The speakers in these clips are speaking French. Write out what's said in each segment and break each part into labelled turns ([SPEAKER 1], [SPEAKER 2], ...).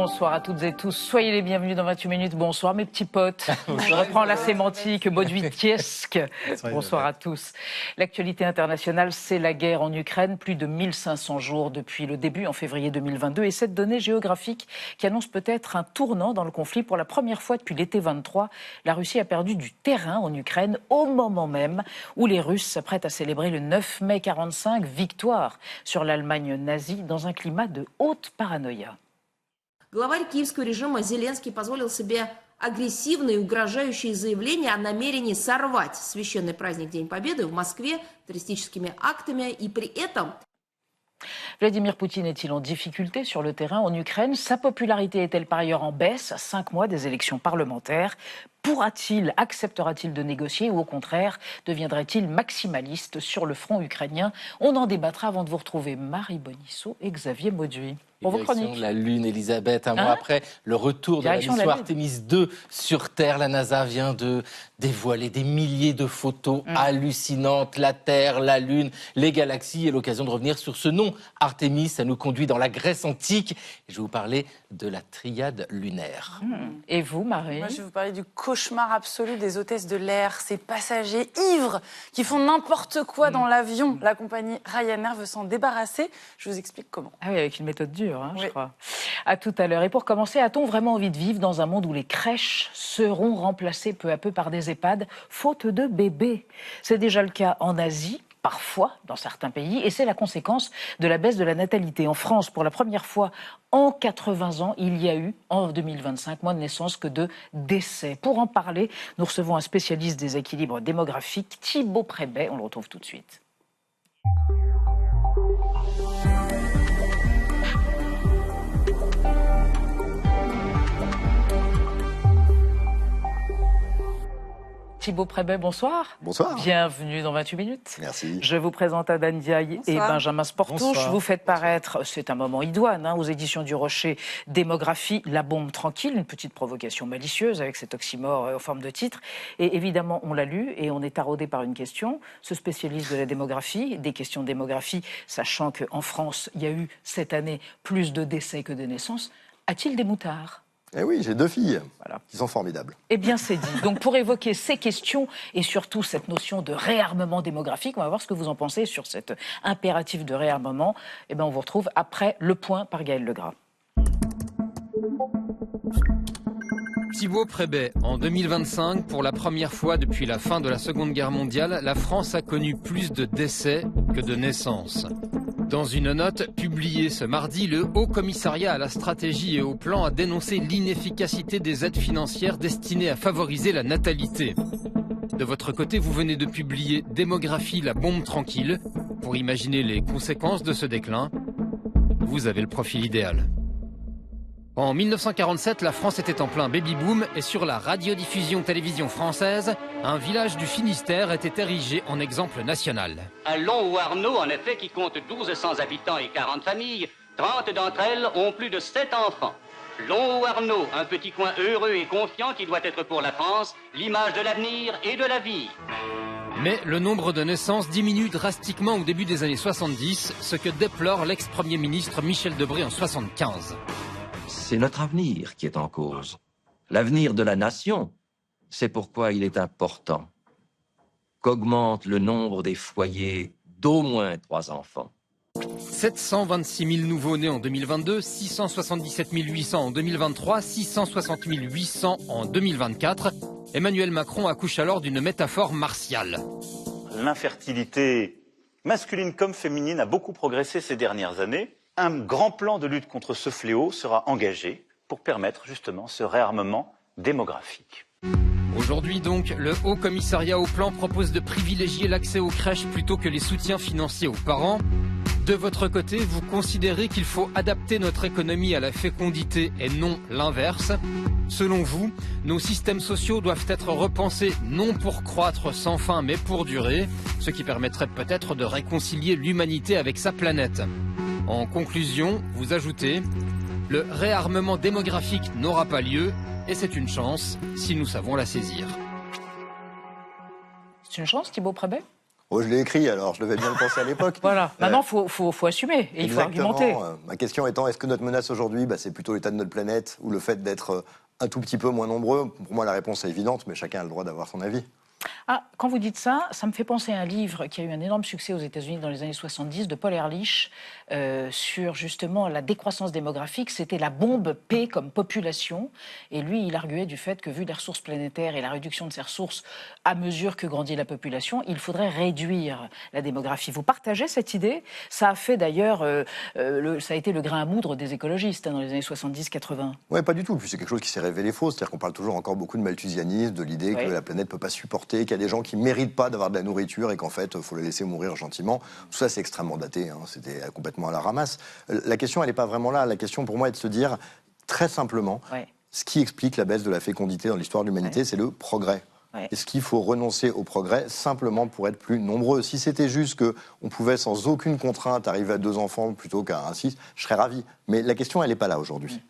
[SPEAKER 1] Bonsoir à toutes et tous. Soyez les bienvenus dans 28 minutes. Bonsoir mes petits potes. Je reprends la sémantique mauduitiesque. Bonsoir à tous. L'actualité internationale, c'est la guerre en Ukraine. Plus de 1500 jours depuis le début en février 2022. Et cette donnée géographique qui annonce peut-être un tournant dans le conflit. Pour la première fois depuis l'été 23, la Russie a perdu du terrain en Ukraine au moment même où les Russes s'apprêtent à célébrer le 9 mai 45, victoire sur l'Allemagne nazie dans un climat de haute paranoïa.
[SPEAKER 2] Главарь киевского режима Зеленский позволил себе агрессивные и угрожающие заявления о намерении сорвать священный праздник День Победы в Москве террористическими актами и при этом...
[SPEAKER 1] Vladimir Poutine est-il en difficulté sur le terrain en Ukraine? Sa popularité est-elle par ailleurs en baisse à 5 mois des élections parlementaires? Acceptera-t-il de négocier ou au contraire deviendrait-il maximaliste sur le front ukrainien? On en débattra avant de vous retrouver Marie Bonisseau et Xavier Mauduit. Pour vos chroniques.
[SPEAKER 3] La Lune, Elisabeth, un mois après le retour de la mission Artemis 2 sur Terre, la NASA vient de dévoiler des milliers de photos hallucinantes. La Terre, la Lune, les galaxies, et l'occasion de revenir sur ce nom, Artemis. Ça nous conduit dans la Grèce antique. Et je vais vous parler de la triade lunaire.
[SPEAKER 1] Et vous, Marie?
[SPEAKER 4] Moi, je vais vous parler du cauchemar absolu des hôtesses de l'air, ces passagers ivres qui font n'importe quoi dans l'avion. La compagnie Ryanair veut s'en débarrasser. Je vous explique comment.
[SPEAKER 1] Ah oui, avec une méthode dure.
[SPEAKER 4] Oui.
[SPEAKER 1] Je crois. À tout à l'heure. Et pour commencer, a-t-on vraiment envie de vivre dans un monde où les crèches seront remplacées peu à peu par des EHPAD, faute de bébés? C'est déjà le cas en Asie, parfois, dans certains pays, et c'est la conséquence de la baisse de la natalité. En France, pour la première fois en 80 ans, il y a eu, en 2025, moins de naissances que de décès. Pour en parler, nous recevons un spécialiste des équilibres démographiques, Thibaut Prébet. On le retrouve tout de suite. Thibaut Prébet, bonsoir.
[SPEAKER 5] Bonsoir.
[SPEAKER 1] Bienvenue dans 28 minutes.
[SPEAKER 5] Merci.
[SPEAKER 1] Je vous présente Adan Diaye et Benjamin Sportouche.
[SPEAKER 5] Bonsoir.
[SPEAKER 1] Vous faites paraître, c'est un moment idoine, aux éditions du Rocher, Démographie, la bombe tranquille, une petite provocation malicieuse avec cet oxymore en forme de titre. Et évidemment, on l'a lu et on est taraudé par une question. Ce spécialiste de la démographie, des questions de démographie, sachant qu'en France, il y a eu cette année plus de décès que de naissances, a-t-il des moutards ?
[SPEAKER 5] Eh oui, j'ai 2 filles
[SPEAKER 1] Voilà.
[SPEAKER 5] qui sont formidables.
[SPEAKER 1] Eh bien, c'est dit. Donc, pour évoquer ces questions et surtout cette notion de réarmement démographique, on va voir ce que vous en pensez sur cet impératif de réarmement. Eh bien, on vous retrouve après le point par Gaël Legras.
[SPEAKER 6] Thibaut Prébet, en 2025, pour la première fois depuis la fin de la Seconde Guerre mondiale, la France a connu plus de décès que de naissances. Dans une note publiée ce mardi, le Haut Commissariat à la stratégie et au plan a dénoncé l'inefficacité des aides financières destinées à favoriser la natalité. De votre côté, vous venez de publier Démographie, la bombe tranquille. Pour imaginer les conséquences de ce déclin, vous avez le profil idéal. En 1947, la France était en plein baby-boom et sur la radiodiffusion télévision française, un village du Finistère était érigé en exemple national.
[SPEAKER 7] À Long-Ouarneau, en effet, qui compte 1200 habitants et 40 familles, 30 d'entre elles ont plus de 7 enfants. Long-Ouarneau, un petit coin heureux et confiant qui doit être pour la France l'image de l'avenir et de la vie.
[SPEAKER 6] Mais le nombre de naissances diminue drastiquement au début des années 70, ce que déplore l'ex-premier ministre Michel Debré en 75.
[SPEAKER 8] C'est notre avenir qui est en cause. L'avenir de la nation. C'est pourquoi il est important qu'augmente le nombre des foyers d'au moins 3 enfants.
[SPEAKER 6] 726 000 nouveaux-nés en 2022, 677 800 en 2023, 660 800 en 2024. Emmanuel Macron accouche alors d'une métaphore martiale.
[SPEAKER 9] L'infertilité masculine comme féminine a beaucoup progressé ces dernières années. Un grand plan de lutte contre ce fléau sera engagé pour permettre justement ce réarmement démographique.
[SPEAKER 6] Aujourd'hui donc, le Haut Commissariat au Plan propose de privilégier l'accès aux crèches plutôt que les soutiens financiers aux parents. De votre côté, vous considérez qu'il faut adapter notre économie à la fécondité et non l'inverse. Selon vous, nos systèmes sociaux doivent être repensés non pour croître sans fin mais pour durer, ce qui permettrait peut-être de réconcilier l'humanité avec sa planète. En conclusion, vous ajoutez « Le réarmement démographique n'aura pas lieu et c'est une chance si nous savons la saisir ».
[SPEAKER 1] C'est une chance, Thibaut Prébet ?
[SPEAKER 5] Oh, je l'ai écrit, alors je devais bien le penser à l'époque.
[SPEAKER 1] Voilà, maintenant il faut assumer et il faut argumenter.
[SPEAKER 5] Ma question étant, est-ce que notre menace aujourd'hui, c'est plutôt l'état de notre planète ou le fait d'être un tout petit peu moins nombreux? Pour moi, la réponse est évidente, mais chacun a le droit d'avoir son avis.
[SPEAKER 1] Ah, quand vous dites ça, ça me fait penser à un livre qui a eu un énorme succès aux États-Unis dans les années 70 de Paul Ehrlich sur justement la décroissance démographique. C'était la bombe P comme population. Et lui, il arguait du fait que vu les ressources planétaires et la réduction de ces ressources à mesure que grandit la population, il faudrait réduire la démographie. Vous partagez cette idée? Ça a fait d'ailleurs, ça a été le grain à moudre des écologistes dans les années 70-80.
[SPEAKER 5] Oui, pas du tout. Puis c'est quelque chose qui s'est révélé faux. C'est-à-dire qu'on parle toujours encore beaucoup de malthusianisme, de l'idée que la planète ne peut pas supporter, qu'il y a des gens qui ne méritent pas d'avoir de la nourriture et qu'en fait, il faut les laisser mourir gentiment. Tout ça, c'est extrêmement daté. C'était complètement à la ramasse. La question, elle n'est pas vraiment là. La question, pour moi, est de se dire, très simplement, ce qui explique la baisse de la fécondité dans l'histoire de l'humanité, c'est le progrès. Est-ce qu'il faut renoncer au progrès simplement pour être plus nombreux? Si c'était juste qu'on pouvait sans aucune contrainte arriver à 2 enfants plutôt qu'à un 6, je serais ravi. Mais la question, elle n'est pas là aujourd'hui.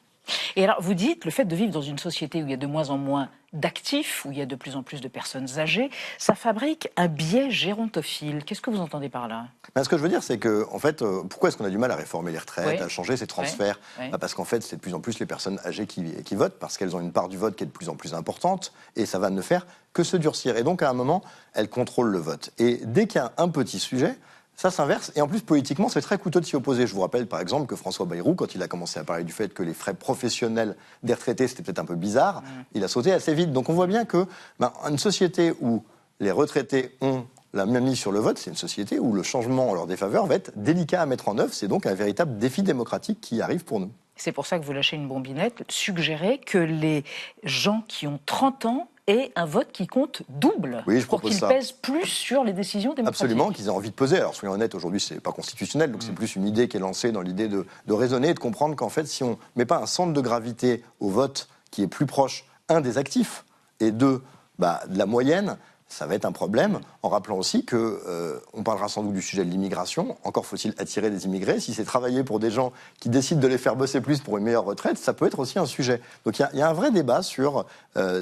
[SPEAKER 1] Et alors, vous dites, le fait de vivre dans une société où il y a de moins en moins d'actifs, où il y a de plus en plus de personnes âgées, ça fabrique un biais gérontophile. Qu'est-ce que vous entendez par là?
[SPEAKER 5] Ce que je veux dire, c'est que, en fait, pourquoi est-ce qu'on a du mal à réformer les retraites, à changer ces transferts? Parce qu'en fait, c'est de plus en plus les personnes âgées qui votent, parce qu'elles ont une part du vote qui est de plus en plus importante, et ça va ne faire que se durcir. Et donc, à un moment, elles contrôlent le vote. Et dès qu'il y a un petit sujet, ça s'inverse, et en plus, politiquement, c'est très coûteux de s'y opposer. Je vous rappelle, par exemple, que François Bayrou, quand il a commencé à parler du fait que les frais professionnels des retraités, c'était peut-être un peu bizarre, il a sauté assez vite. Donc on voit bien que une société où les retraités ont la main mise sur le vote, c'est une société où le changement en leur défaveur va être délicat à mettre en œuvre. C'est donc un véritable défi démocratique qui arrive pour nous.
[SPEAKER 1] C'est pour ça que vous lâchez une bombinette, suggérez que les gens qui ont 30 ans et un vote qui compte double, pour qu'ils pèsent plus sur les décisions démocratiques.
[SPEAKER 5] Absolument, qu'ils aient envie de peser. Alors soyons honnêtes, aujourd'hui c'est pas constitutionnel, donc c'est plus une idée qui est lancée dans l'idée de raisonner et de comprendre qu'en fait si on ne met pas un centre de gravité au vote qui est plus proche, un, des actifs, et deux, de la moyenne, ça va être un problème, en rappelant aussi qu'on parlera sans doute du sujet de l'immigration. Encore faut-il attirer des immigrés. Si c'est travailler pour des gens qui décident de les faire bosser plus pour une meilleure retraite, ça peut être aussi un sujet. Donc il y a un vrai débat sur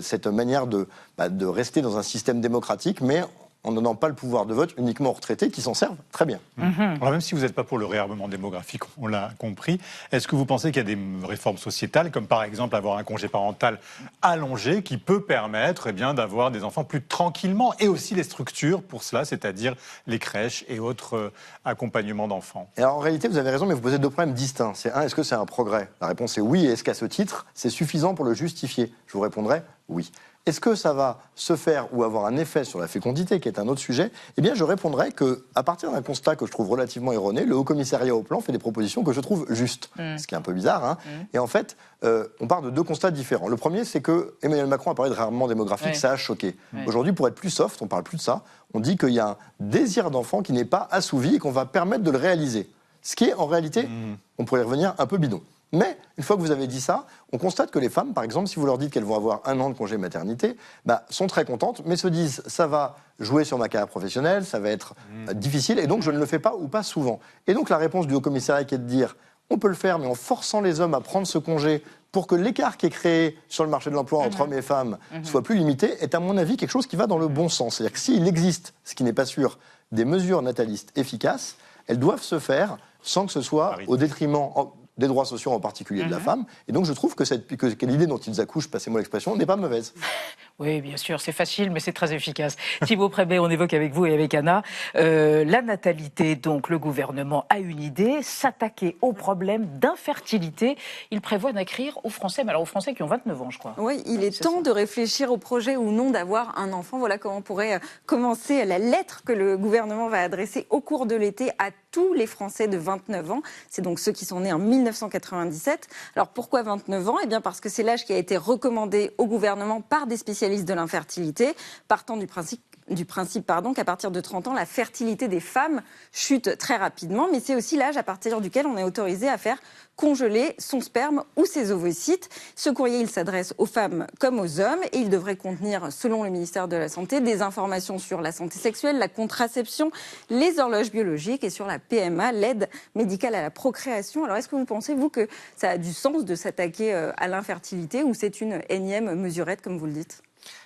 [SPEAKER 5] cette manière de rester dans un système démocratique, mais en ne donnant pas le pouvoir de vote uniquement aux retraités qui s'en servent très bien.
[SPEAKER 10] Alors même si vous n'êtes pas pour le réarmement démographique, on l'a compris, est-ce que vous pensez qu'il y a des réformes sociétales, comme par exemple avoir un congé parental allongé, qui peut permettre d'avoir des enfants plus tranquillement, et aussi les structures pour cela, c'est-à-dire les crèches et autres accompagnements d'enfants?
[SPEAKER 5] Alors en réalité, vous avez raison, mais vous posez deux problèmes distincts. C'est un, est-ce que c'est un progrès? La réponse est oui, et est-ce qu'à ce titre, c'est suffisant pour le justifier? Je vous répondrai oui. Est-ce que ça va se faire ou avoir un effet sur la fécondité, qui est un autre sujet? Eh bien, je répondrai qu'à partir d'un constat que je trouve relativement erroné, le Haut Commissariat au Plan fait des propositions que je trouve justes, ce qui est un peu bizarre. Et en fait, on part de deux constats différents. Le premier, c'est que Emmanuel Macron a parlé de réarmement démographique, ça a choqué. Aujourd'hui, pour être plus soft, on parle plus de ça, on dit qu'il y a un désir d'enfant qui n'est pas assouvi et qu'on va permettre de le réaliser. Ce qui est, en réalité, on pourrait y revenir, un peu bidon. Mais, une fois que vous avez dit ça, on constate que les femmes, par exemple, si vous leur dites qu'elles vont avoir 1 an de congé maternité, sont très contentes, mais se disent, ça va jouer sur ma carrière professionnelle, ça va être difficile, et donc je ne le fais pas ou pas souvent. Et donc la réponse du Haut-Commissariat qui est de dire, on peut le faire, mais en forçant les hommes à prendre ce congé pour que l'écart qui est créé sur le marché de l'emploi entre hommes et femmes soit plus limité, est à mon avis quelque chose qui va dans le bon sens. C'est-à-dire que s'il existe, ce qui n'est pas sûr, des mesures natalistes efficaces, elles doivent se faire sans que ce soit au détriment des droits sociaux, en particulier de la femme. Et donc je trouve que l'idée dont ils accouchent, passez-moi l'expression, n'est pas mauvaise.
[SPEAKER 1] Oui, bien sûr, c'est facile, mais c'est très efficace. Thibaut Prébet, on évoque avec vous et avec Anna la natalité. Donc le gouvernement a une idée, s'attaquer au problème d'infertilité. Il prévoit d'écrire aux Français, mais alors aux Français qui ont 29 ans, je crois.
[SPEAKER 11] Oui, il est temps de réfléchir au projet ou non d'avoir un enfant. Voilà comment pourrait commencer la lettre que le gouvernement va adresser au cours de l'été à tous les Français de 29 ans. C'est donc ceux qui sont nés en 1997. Alors pourquoi 29 ans? Eh bien parce que c'est l'âge qui a été recommandé au gouvernement par des spécialistes de l'infertilité, partant du principe qu'à partir de 30 ans, la fertilité des femmes chute très rapidement, mais c'est aussi l'âge à partir duquel on est autorisé à faire congeler son sperme ou ses ovocytes. Ce courrier, il s'adresse aux femmes comme aux hommes et il devrait contenir, selon le ministère de la Santé, des informations sur la santé sexuelle, la contraception, les horloges biologiques et sur la PMA, l'aide médicale à la procréation. Alors, est-ce que vous pensez, vous, que ça a du sens de s'attaquer à l'infertilité ou c'est une énième mesurette, comme vous le dites ?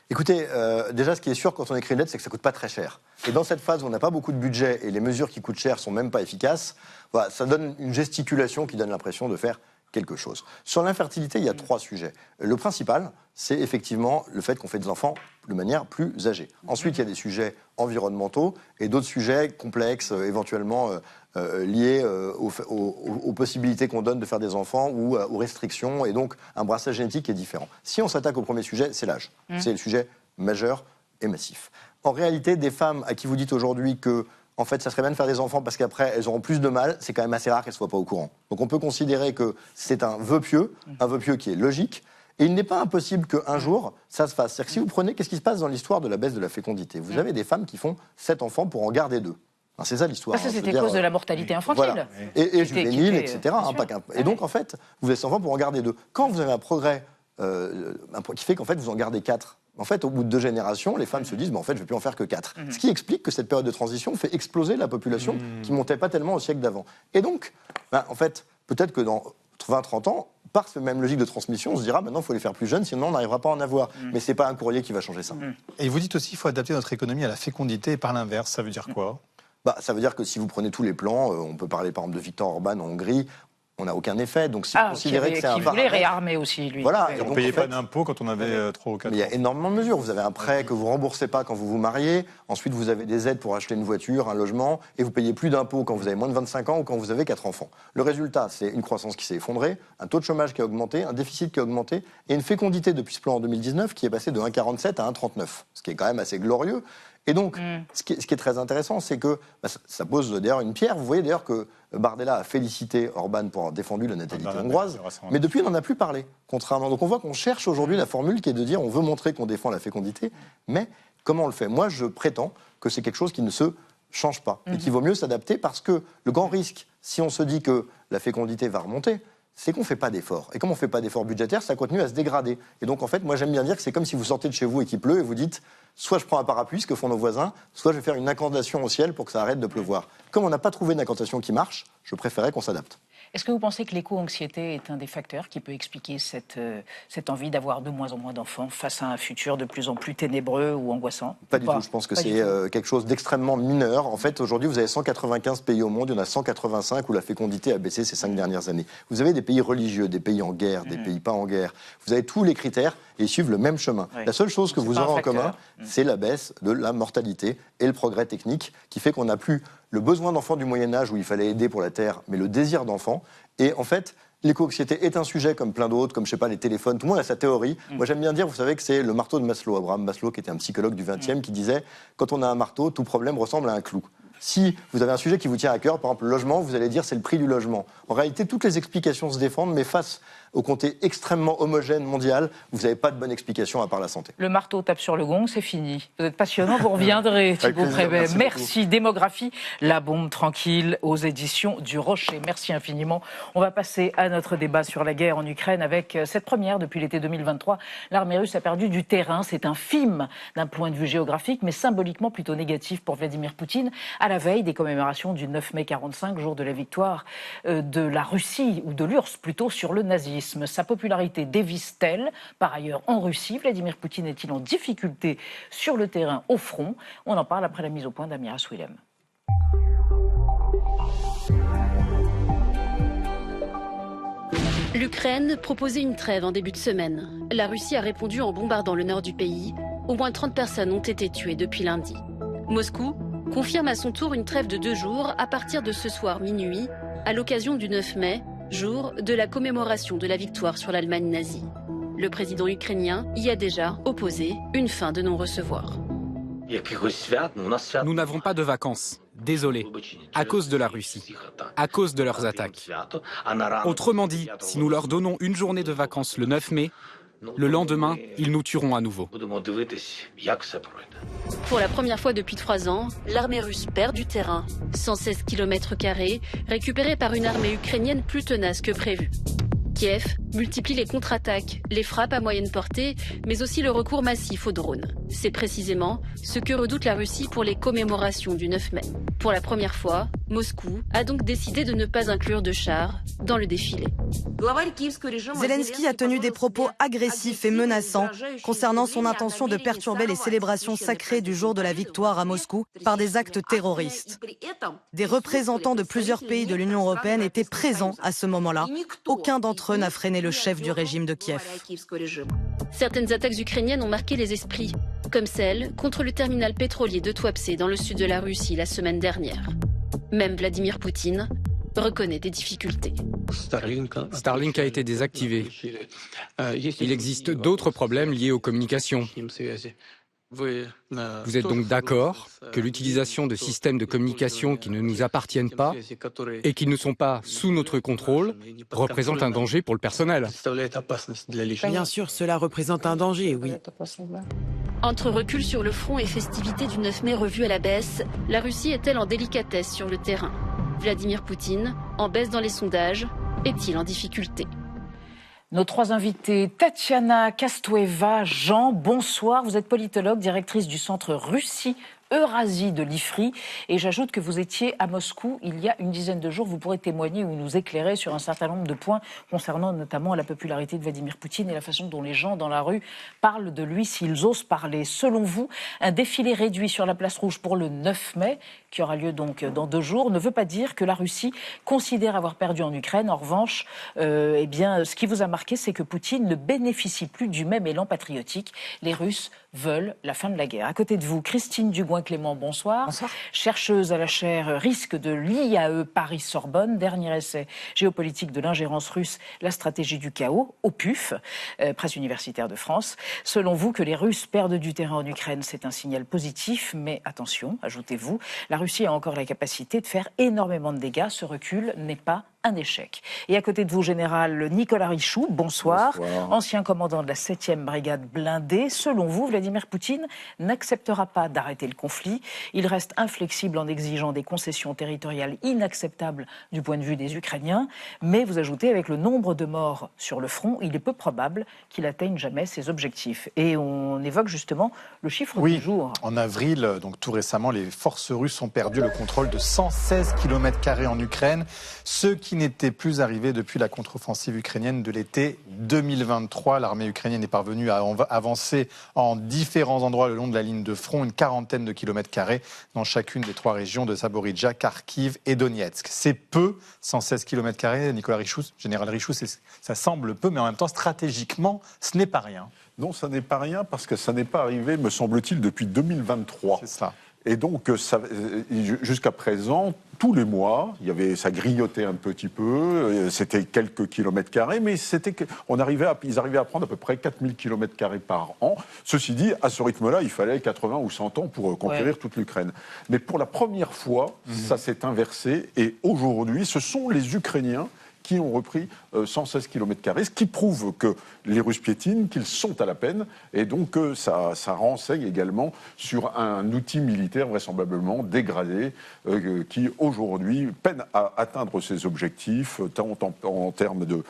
[SPEAKER 5] Écoutez, déjà, ce qui est sûr quand on écrit une lettre, c'est que ça ne coûte pas très cher. Et dans cette phase où on n'a pas beaucoup de budget et les mesures qui coûtent cher ne sont même pas efficaces, voilà, ça donne une gesticulation qui donne l'impression de faire quelque chose. Sur l'infertilité, il y a 3 sujets. Le principal, c'est effectivement le fait qu'on fait des enfants de manière plus âgée. Ensuite, il y a des sujets environnementaux et d'autres sujets complexes, éventuellement liés aux possibilités qu'on donne de faire des enfants ou aux restrictions, et donc un brassage génétique est différent. Si on s'attaque au premier sujet, c'est l'âge. C'est le sujet majeur et massif. En réalité, des femmes à qui vous dites aujourd'hui que en fait, ça serait bien de faire des enfants parce qu'après, elles auront plus de mal, c'est quand même assez rare qu'elles ne soient pas au courant. Donc on peut considérer que c'est un vœu pieux qui est logique, et il n'est pas impossible qu'un jour, ça se fasse. C'est-à-dire que si vous prenez, qu'est-ce qui se passe dans l'histoire de la baisse de la fécondité ? Vous avez des femmes qui font 7 enfants pour en garder 2. Enfin, c'est ça l'histoire.
[SPEAKER 1] Ça, c'était à cause de la mortalité infantile.
[SPEAKER 5] Voilà. Et juvénile, etc. Et donc, en fait, vous avez 7 enfants pour en garder 2. Quand vous avez un progrès qui fait qu'en fait, vous en gardez 4, en fait, au bout de 2 générations, les femmes se disent, en fait, je ne vais plus en faire que 4. Ce qui explique que cette période de transition fait exploser la population qui ne montait pas tellement au siècle d'avant. Et donc, en fait, peut-être que dans 20-30 ans, par cette même logique de transmission, on se dira, maintenant, il faut les faire plus jeunes, sinon on n'arrivera pas à en avoir. Mais ce n'est pas un courrier qui va changer ça.
[SPEAKER 10] Et vous dites aussi qu'il faut adapter notre économie à la fécondité, et par l'inverse, ça veut dire quoi ?
[SPEAKER 5] Ça veut dire que si vous prenez tous les plans, on peut parler par exemple de Viktor Orban en Hongrie, on n'a aucun effet. Donc si vous considérez que c'est un
[SPEAKER 1] paramètre... Qui voulait réarmer aussi, lui.
[SPEAKER 5] Voilà.
[SPEAKER 10] Et on ne payait pas d'impôts quand on avait 3 ou 4 ans.
[SPEAKER 5] Il y a énormément de mesures. Vous avez un prêt que vous ne remboursez pas quand vous vous mariez. Ensuite, vous avez des aides pour acheter une voiture, un logement. Et vous payez plus d'impôts quand vous avez moins de 25 ans ou quand vous avez 4 enfants. Le résultat, c'est une croissance qui s'est effondrée, un taux de chômage qui a augmenté, un déficit qui a augmenté et une fécondité depuis ce plan en 2019 qui est passée de 1,47 à 1,39. Ce qui est quand même assez glorieux. Et donc, ce qui est très intéressant, c'est que ça pose d'ailleurs une pierre. Vous voyez d'ailleurs que Bardella a félicité Orban pour avoir défendu la natalité hongroise, mais depuis, il n'en a plus parlé, contrairement. Donc on voit qu'on cherche aujourd'hui la formule qui est de dire on veut montrer qu'on défend la fécondité, mais comment on le fait ? Moi, je prétends que c'est quelque chose qui ne se change pas et qu'il vaut mieux s'adapter parce que le grand risque, si on se dit que la fécondité va remonter, c'est qu'on ne fait pas d'efforts. Et comme on ne fait pas d'efforts budgétaires, ça continue à se dégrader. Et donc, en fait, moi, j'aime bien dire que c'est comme si vous sortez de chez vous et qu'il pleut et vous dites soit je prends un parapluie, ce que font nos voisins, soit je vais faire une incantation au ciel pour que ça arrête de pleuvoir. Comme on n'a pas trouvé d'incantation qui marche, je préférais qu'on s'adapte.
[SPEAKER 1] Est-ce que vous pensez que l'éco-anxiété est un des facteurs qui peut expliquer cette envie d'avoir de moins en moins d'enfants face à un futur de plus en plus ténébreux ou angoissant ?
[SPEAKER 5] Pas du tout. Je pense que c'est quelque chose d'extrêmement mineur. En fait, aujourd'hui, vous avez 195 pays au monde. Il y en a 185 où la fécondité a baissé ces 5 dernières années. Vous avez des pays religieux, des pays en guerre, des pays pas en guerre. Vous avez tous les critères et ils suivent le même chemin. La seule chose que vous aurez en commun, c'est la baisse de la mortalité et le progrès technique qui fait qu'on n'a plus le besoin d'enfants du Moyen-Âge où il fallait aider pour la terre, mais le désir d'enfant. Et en fait, l'éco-anxiété est un sujet comme plein d'autres, comme je sais pas, les téléphones. Tout le monde a sa théorie. Moi, j'aime bien dire, vous savez que c'est le marteau de Maslow. Abraham Maslow, qui était un psychologue du XXe, qui disait quand on a un marteau, tout problème ressemble à un clou. Si vous avez un sujet qui vous tient à cœur, par exemple le logement, vous allez dire c'est le prix du logement. En réalité, toutes les explications se défendent, mais face au comté extrêmement homogène mondial, vous n'avez pas de bonne explication à part la santé.
[SPEAKER 1] Le marteau tape sur le gong, c'est fini. Vous êtes passionnant, vous reviendrez, Thibaut Prébet. Merci. Démographie, la bombe tranquille aux éditions du Rocher. Merci infiniment. On va passer à notre débat sur la guerre en Ukraine avec cette première depuis l'été 2023. L'armée russe a perdu du terrain. C'est infime d'un point de vue géographique, mais symboliquement plutôt négatif pour Vladimir Poutine. À la veille des commémorations du 9 mai 45, jour de la victoire de la Russie, ou de l'URSS plutôt, sur le nazisme. Sa popularité dévisse-t-elle ? Par ailleurs, en Russie, Vladimir Poutine est-il en difficulté sur le terrain, au front ? On en parle après la mise au point d'Amira Swilem.
[SPEAKER 12] L'Ukraine proposait une trêve en début de semaine. La Russie a répondu en bombardant le nord du pays. Au moins 30 personnes ont été tuées depuis lundi. Moscou confirme à son tour une trêve de 2 jours à partir de ce soir minuit, à l'occasion du 9 mai, jour de la commémoration de la victoire sur l'Allemagne nazie. Le président ukrainien y a déjà opposé une fin de non-recevoir.
[SPEAKER 13] Nous n'avons pas de vacances, désolé, à cause de la Russie, à cause de leurs attaques. Autrement dit, si nous leur donnons une journée de vacances le 9 mai, le lendemain, ils nous tueront à nouveau.
[SPEAKER 12] Pour la première fois depuis 3 ans, l'armée russe perd du terrain. 116 km² récupérés par une armée ukrainienne plus tenace que prévu. Kiev multiplie les contre-attaques, les frappes à moyenne portée, mais aussi le recours massif aux drones. C'est précisément ce que redoute la Russie pour les commémorations du 9 mai. Pour la première fois, Moscou a donc décidé de ne pas inclure de chars dans le défilé.
[SPEAKER 14] Zelensky a tenu des propos agressifs et menaçants concernant son intention de perturber les célébrations sacrées du jour de la victoire à Moscou par des actes terroristes. Des représentants de plusieurs pays de l'Union européenne étaient présents à ce moment-là. Aucun d'entre eux n'a freiné le chef du régime de Kiev.
[SPEAKER 12] Certaines attaques ukrainiennes ont marqué les esprits, comme celle contre le terminal pétrolier de Tuapse dans le sud de la Russie la semaine dernière. Même Vladimir Poutine reconnaît des difficultés.
[SPEAKER 13] Starlink a été désactivé. Il existe d'autres problèmes liés aux communications. Vous êtes donc d'accord que l'utilisation de systèmes de communication qui ne nous appartiennent pas et qui ne sont pas sous notre contrôle représente un danger pour le personnel?
[SPEAKER 15] Bien sûr, cela représente un danger, oui.
[SPEAKER 12] Entre recul sur le front et festivités du 9 mai revues à la baisse, la Russie est-elle en délicatesse sur le terrain? Vladimir Poutine, en baisse dans les sondages, est-il en difficulté?
[SPEAKER 1] Nos trois invités, Tatiana Kastoeva, Jean, bonsoir. Vous êtes politologue, directrice du centre Russie-Eurasie de l'IFRI. Et j'ajoute que vous étiez à Moscou il y a une dizaine de jours. Vous pourrez témoigner ou nous éclairer sur un certain nombre de points concernant notamment la popularité de Vladimir Poutine et la façon dont les gens dans la rue parlent de lui, s'ils osent parler. Selon vous, un défilé réduit sur la place rouge pour le 9 mai, qui aura lieu donc dans 2 jours, ne veut pas dire que la Russie considère avoir perdu en Ukraine. En revanche, ce qui vous a marqué, c'est que Poutine ne bénéficie plus du même élan patriotique. Les Russes veulent la fin de la guerre. À côté de vous, Christine Dugouin-Clément, bonsoir. Bonsoir. Chercheuse à la chaire Risque de l'IAE Paris-Sorbonne, dernier essai géopolitique de l'ingérence russe, la stratégie du chaos, au PUF, Presse universitaire de France. Selon vous, que les Russes perdent du terrain en Ukraine, c'est un signal positif, mais attention, ajoutez-vous, la Russie a encore la capacité de faire énormément de dégâts. Ce recul n'est pas un échec. Et à côté de vous, général Nicolas Richoux, bonsoir. Bonsoir. Ancien commandant de la 7e brigade blindée. Selon vous, Vladimir Poutine n'acceptera pas d'arrêter le conflit. Il reste inflexible en exigeant des concessions territoriales inacceptables du point de vue des Ukrainiens. Mais vous ajoutez, avec le nombre de morts sur le front, il est peu probable qu'il atteigne jamais ses objectifs. Et on évoque justement le chiffre du jour.
[SPEAKER 10] En avril, donc tout récemment, les forces russes ont perdu le contrôle de 116 km² en Ukraine, ce qui n'était plus arrivé depuis la contre-offensive ukrainienne de l'été 2023. L'armée ukrainienne est parvenue à avancer en différents endroits le long de la ligne de front, une quarantaine de km² dans chacune des 3 régions de Zaporijia, Kharkiv et Donetsk. C'est peu, 116 km², Nicolas Richoux, général Richoux, ça semble peu, mais en même temps, stratégiquement, ce n'est pas rien.
[SPEAKER 16] Non, ça n'est pas rien, parce que ça n'est pas arrivé, me semble-t-il, depuis 2023.
[SPEAKER 10] C'est ça.
[SPEAKER 16] Et donc, jusqu'à présent, tous les mois, ça grignotait un petit peu, c'était quelques kilomètres carrés, mais ils arrivaient à prendre à peu près 4000 km² par an. Ceci dit, à ce rythme-là, il fallait 80 ou 100 ans pour conquérir toute l'Ukraine. Mais pour la première fois, ça s'est inversé, et aujourd'hui, ce sont les Ukrainiens qui ont repris 116 km², ce qui prouve que les Russes piétinent, qu'ils sont à la peine, et donc ça renseigne également sur un outil militaire vraisemblablement dégradé, qui aujourd'hui peine à atteindre ses objectifs, tant en termes de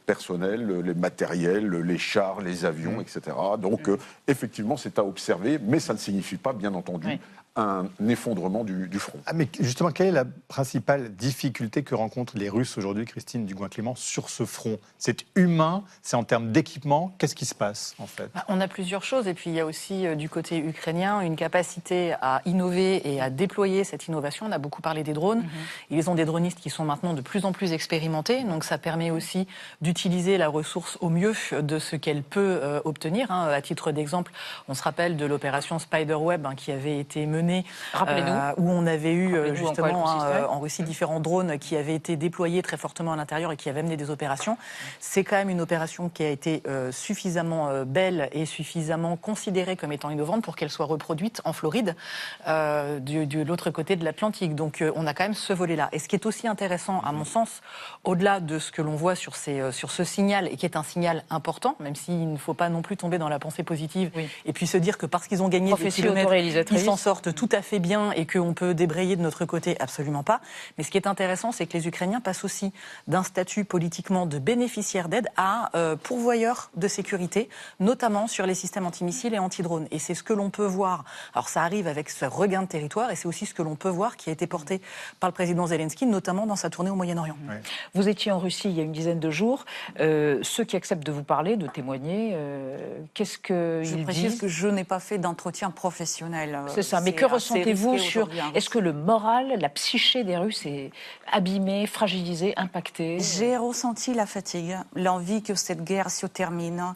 [SPEAKER 16] personnel, les matériels, les chars, les avions, etc. Donc effectivement, c'est à observer, mais ça ne signifie pas, bien entendu, un effondrement du front.
[SPEAKER 10] Ah, mais justement, quelle est la principale difficulté que rencontrent les Russes aujourd'hui, Christine Dugouin-Clément, sur ce front? C'est humain, c'est en termes d'équipement. Qu'est-ce qui se passe, en fait?
[SPEAKER 17] On a plusieurs choses, et puis il y a aussi, du côté ukrainien, une capacité à innover et à déployer cette innovation. On a beaucoup parlé des drones. Ils ont des dronistes qui sont maintenant de plus en plus expérimentés, donc ça permet aussi d'utiliser la ressource au mieux de ce qu'elle peut obtenir. À titre d'exemple, on se rappelle de l'opération Spiderweb qui avait été menée, où on avait eu justement en Russie différents drones qui avaient été déployés très fortement à l'intérieur et qui avaient mené des opérations. C'est quand même une opération qui a été suffisamment belle et suffisamment considérée comme étant innovante pour qu'elle soit reproduite en Floride, de l'autre côté de l'Atlantique. Donc on a quand même ce volet-là. Et ce qui est aussi intéressant, à mon sens, au-delà de ce que l'on voit sur ce signal, et qui est un signal important, même s'il ne faut pas non plus tomber dans la pensée positive, et puis se dire que parce qu'ils ont gagné des kilomètres, ils s'en sortent tout à fait bien et qu'on peut débrayer de notre côté, absolument pas. Mais ce qui est intéressant, c'est que les Ukrainiens passent aussi d'un statut politiquement de bénéficiaire d'aide à pourvoyeur de sécurité, notamment sur les systèmes antimissiles et anti-drones. Et c'est ce que l'on peut voir. Alors ça arrive avec ce regain de territoire et c'est aussi ce que l'on peut voir qui a été porté par le président Zelensky, notamment dans sa tournée au Moyen-Orient.
[SPEAKER 1] Ouais. Vous étiez en Russie il y a une dizaine de jours. Ceux qui acceptent de vous parler, de témoigner, qu'est-ce qu'ils disent ?
[SPEAKER 18] Je précise que je n'ai pas fait d'entretien professionnel.
[SPEAKER 1] C'est ça, mais que ressentez-vous sur... Est-ce que le moral, la psyché des Russes est abîmée, fragilisée, impactée ?
[SPEAKER 18] J'ai ressenti la fatigue, l'envie que cette guerre se termine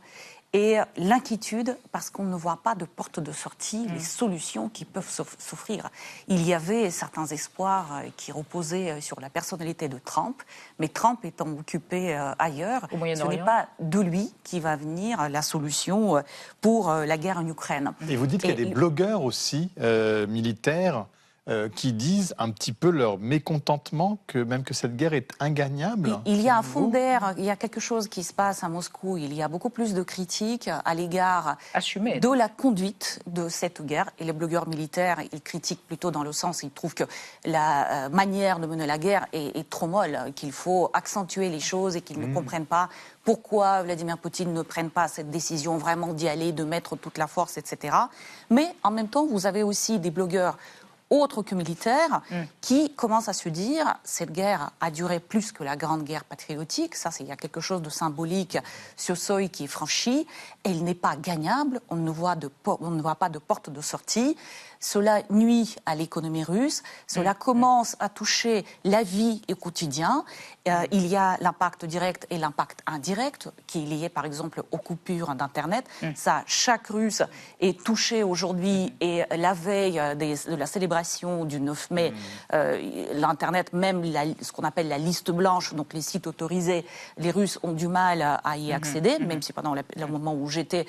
[SPEAKER 18] et l'inquiétude parce qu'on ne voit pas de porte de sortie, les solutions qui peuvent s'offrir. Il y avait certains espoirs qui reposaient sur la personnalité de Trump, mais Trump étant occupé ailleurs, ce n'est pas de lui qui va venir la solution pour la guerre en Ukraine.
[SPEAKER 10] Et vous dites qu'il y a des blogueurs aussi, militaires, qui disent un petit peu leur mécontentement que cette guerre est ingagnable.
[SPEAKER 18] Il y a un fond d'air, il y a quelque chose qui se passe à Moscou. Il y a beaucoup plus de critiques à l'égard de la conduite de cette guerre. Et les blogueurs militaires, ils critiquent plutôt dans le sens, ils trouvent que la manière de mener la guerre est trop molle, qu'il faut accentuer les choses et qu'ils ne comprennent pas pourquoi Vladimir Poutine ne prenne pas cette décision vraiment d'y aller, de mettre toute la force, etc. Mais en même temps, vous avez aussi des blogueurs autres que militaires, qui commencent à se dire cette guerre a duré plus que la grande guerre patriotique, ça il y a quelque chose de symbolique sur ce seuil qui est franchi, elle n'est pas gagnable, on ne voit pas de porte de sortie, cela nuit à l'économie russe, cela commence à toucher la vie au quotidien, il y a l'impact direct et l'impact indirect qui est lié par exemple aux coupures d'Internet, ça chaque Russe est touché aujourd'hui et la veille de la célébration du 9 mai, l'Internet, même ce qu'on appelle la liste blanche, donc les sites autorisés, les Russes ont du mal à y accéder, même si pendant le moment où j'étais,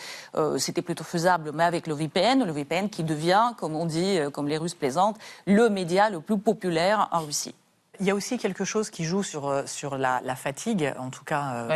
[SPEAKER 18] c'était plutôt faisable, mais avec le VPN qui devient, comme on dit, comme les Russes plaisantent, le média le plus populaire en Russie.
[SPEAKER 17] Il y a aussi quelque chose qui joue sur la fatigue, en tout cas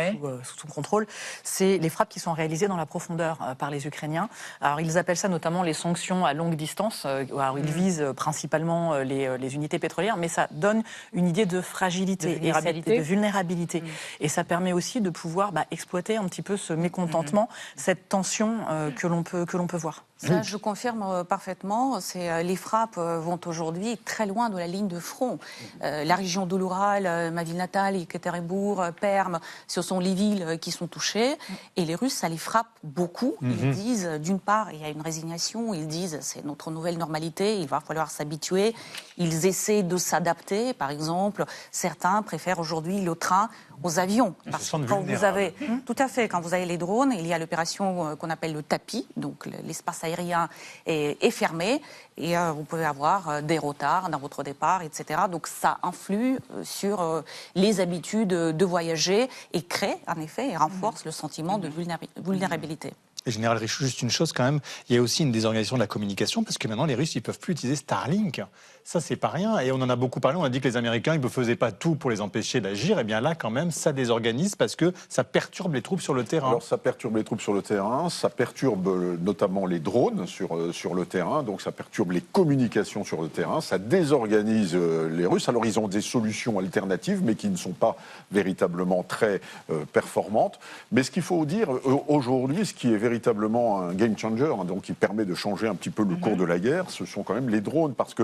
[SPEAKER 17] sous tout contrôle, c'est les frappes qui sont réalisées dans la profondeur par les Ukrainiens. Alors ils appellent ça notamment les sanctions à longue distance. Alors ils visent principalement les unités pétrolières, mais ça donne une idée de fragilité et de vulnérabilité. Et ça permet aussi de pouvoir exploiter un petit peu ce mécontentement, cette tension que l'on peut voir.
[SPEAKER 18] Ça, je confirme parfaitement. Les frappes vont aujourd'hui très loin de la ligne de front. La région de l'Oural, ma ville natale, Ekaterinbourg, Perm, ce sont les villes qui sont touchées. Et les Russes, ça les frappe beaucoup. Ils disent, d'une part, il y a une résignation. Ils disent, c'est notre nouvelle normalité, il va falloir s'habituer. Ils essaient de s'adapter. Par exemple, certains préfèrent aujourd'hui le train aux avions. Parce que quand vous avez, tout à fait, quand vous avez les drones, il y a l'opération qu'on appelle le tapis, donc l'espace aérien est fermé et vous pouvez avoir des retards dans votre départ, etc. Donc ça influe sur les habitudes de voyager et crée, en effet, et renforce le sentiment de vulnérabilité.
[SPEAKER 10] Et Général Richoux, juste une chose quand même, il y a aussi une désorganisation de la communication, parce que maintenant les Russes, ils ne peuvent plus utiliser Starlink. Ça, c'est pas rien. Et on en a beaucoup parlé, on a dit que les Américains, ils ne faisaient pas tout pour les empêcher d'agir. Et bien là, quand même, ça désorganise parce que ça perturbe les troupes sur le terrain.
[SPEAKER 16] Alors, ça perturbe les troupes sur le terrain, ça perturbe notamment les drones sur le terrain, donc ça perturbe les communications sur le terrain, ça désorganise les Russes. Alors, ils ont des solutions alternatives, mais qui ne sont pas véritablement très performantes. Mais ce qu'il faut dire, aujourd'hui, ce qui est véritablement un game changer, donc qui permet de changer un petit peu le cours de la guerre, ce sont quand même les drones, parce que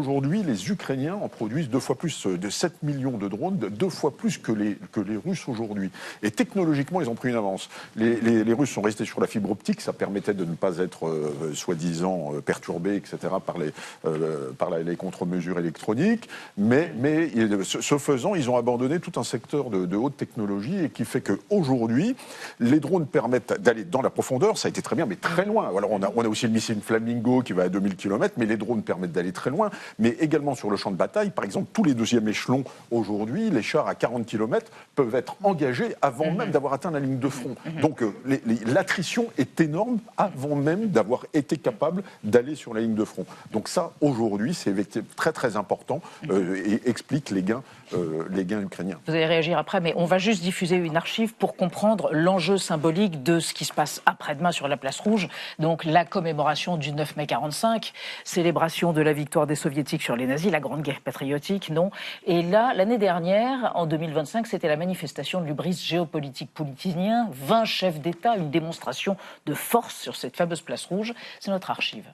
[SPEAKER 16] aujourd'hui, les Ukrainiens en produisent 2 fois plus, de 7 millions de drones, 2 fois plus que les Russes aujourd'hui. Et technologiquement, ils ont pris une avance. Les Russes sont restés sur la fibre optique, ça permettait de ne pas être soi-disant perturbés, etc., par les contre-mesures électroniques. Mais ce faisant, ils ont abandonné tout un secteur de haute technologie et qui fait qu'aujourd'hui, les drones permettent d'aller dans la profondeur, ça a été très bien, mais très loin. Alors on a aussi le missile Flamingo qui va à 2000 km, mais les drones permettent d'aller très loin. mais également sur le champ de bataille. Par exemple, tous les deuxièmes échelons, aujourd'hui, les chars à 40 km peuvent être engagés avant même d'avoir atteint la ligne de front. Donc l'attrition est énorme avant même d'avoir été capable d'aller sur la ligne de front. Donc ça, aujourd'hui, c'est très très important et explique les gains ukrainiens.
[SPEAKER 1] Vous allez réagir après, mais on va juste diffuser une archive pour comprendre l'enjeu symbolique de ce qui se passe après-demain sur la place Rouge. Donc la commémoration du 9 mai 45, célébration de la victoire des soviétiques sur les nazis, la grande guerre patriotique, non. Et là, l'année dernière, en 2025, c'était la manifestation de l'hubris géopolitique putinien, 20 chefs d'État, une démonstration de force sur cette fameuse place Rouge. C'est notre archive.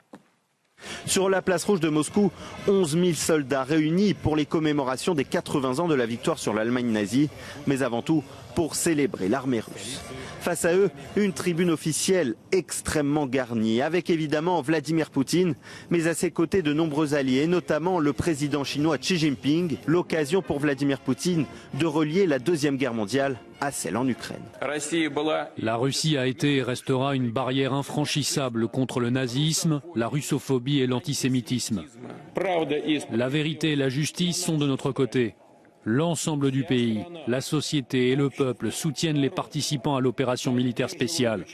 [SPEAKER 19] Sur la place Rouge de Moscou, 11 000 soldats réunis pour les commémorations des 80 ans de la victoire sur l'Allemagne nazie, mais avant tout pour célébrer l'armée russe. Face à eux, une tribune officielle extrêmement garnie, avec évidemment Vladimir Poutine, mais à ses côtés de nombreux alliés, notamment le président chinois Xi Jinping, l'occasion pour Vladimir Poutine de relier la Deuxième Guerre mondiale à celle en Ukraine.
[SPEAKER 20] La Russie a été et restera une barrière infranchissable contre le nazisme, la russophobie et l'antisémitisme. La vérité et la justice sont de notre côté. L'ensemble du pays, la société et le peuple soutiennent les participants à l'opération militaire spéciale.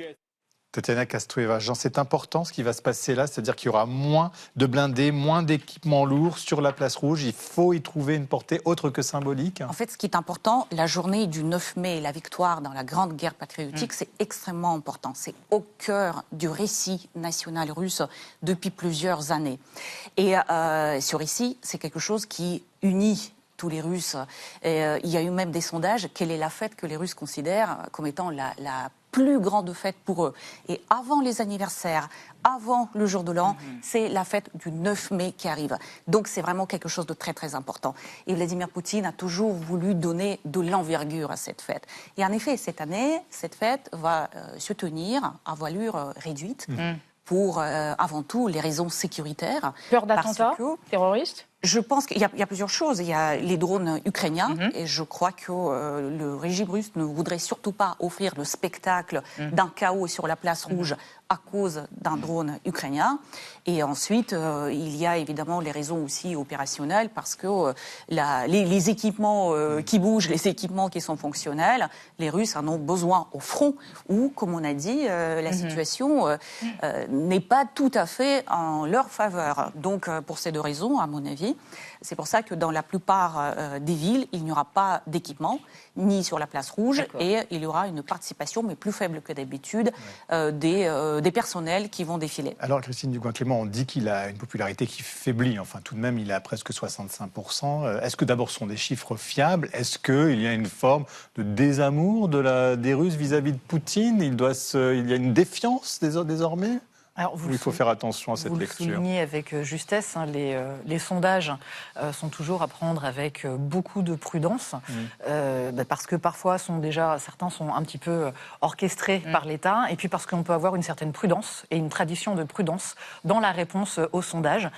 [SPEAKER 10] Tatiana Kastrueva, Jean, c'est important ce qui va se passer là, c'est-à-dire qu'il y aura moins de blindés, moins d'équipements lourds sur la place Rouge. Il faut y trouver une portée autre que symbolique.
[SPEAKER 18] En fait, ce qui est important, la journée du 9 mai, la victoire dans la grande guerre patriotique, c'est extrêmement important. C'est au cœur du récit national russe depuis plusieurs années. Et ce récit, c'est quelque chose qui unit tous les Russes. Et, il y a eu même des sondages. Quelle est la fête que les Russes considèrent comme étant la plus grande fête pour eux? Et avant les anniversaires, avant le jour de l'an, c'est la fête du 9 mai qui arrive. Donc c'est vraiment quelque chose de très très important. Et Vladimir Poutine a toujours voulu donner de l'envergure à cette fête. Et en effet, cette année, cette fête va se tenir à voilure réduite. Pour, avant tout, les raisons sécuritaires.
[SPEAKER 1] Peur d'attentats terroristes?
[SPEAKER 18] Je pense qu'il y a plusieurs choses. Il y a les drones ukrainiens, et je crois que le régime russe ne voudrait surtout pas offrir le spectacle d'un chaos sur la place Rouge à cause d'un drone ukrainien. Et ensuite, il y a évidemment les raisons aussi opérationnelles, parce que les équipements qui bougent, les équipements qui sont fonctionnels, les Russes en ont besoin au front, où, comme on a dit, la situation n'est pas tout à fait en leur faveur. Donc, pour ces deux raisons, à mon avis, c'est pour ça que dans la plupart des villes, il n'y aura pas d'équipement, ni sur la place Rouge, et il y aura une participation, mais plus faible que d'habitude, des personnels qui vont défiler.
[SPEAKER 10] Alors, Christine Dugouin-Clément, on dit qu'il a une popularité qui faiblit. Enfin, tout de même, il a presque 65%. Est-ce que d'abord, ce sont des chiffres fiables? Est-ce qu'il y a une forme de désamour des Russes vis-à-vis de Poutine? Il y a une défiance désormais? Alors, il faut faire attention à cette lecture.
[SPEAKER 17] Vous le soulignez avec justesse, hein, les sondages sont toujours à prendre avec beaucoup de prudence, parce que parfois certains sont un petit peu orchestrés par l'État, et puis parce qu'on peut avoir une certaine prudence et une tradition de prudence dans la réponse au sondage,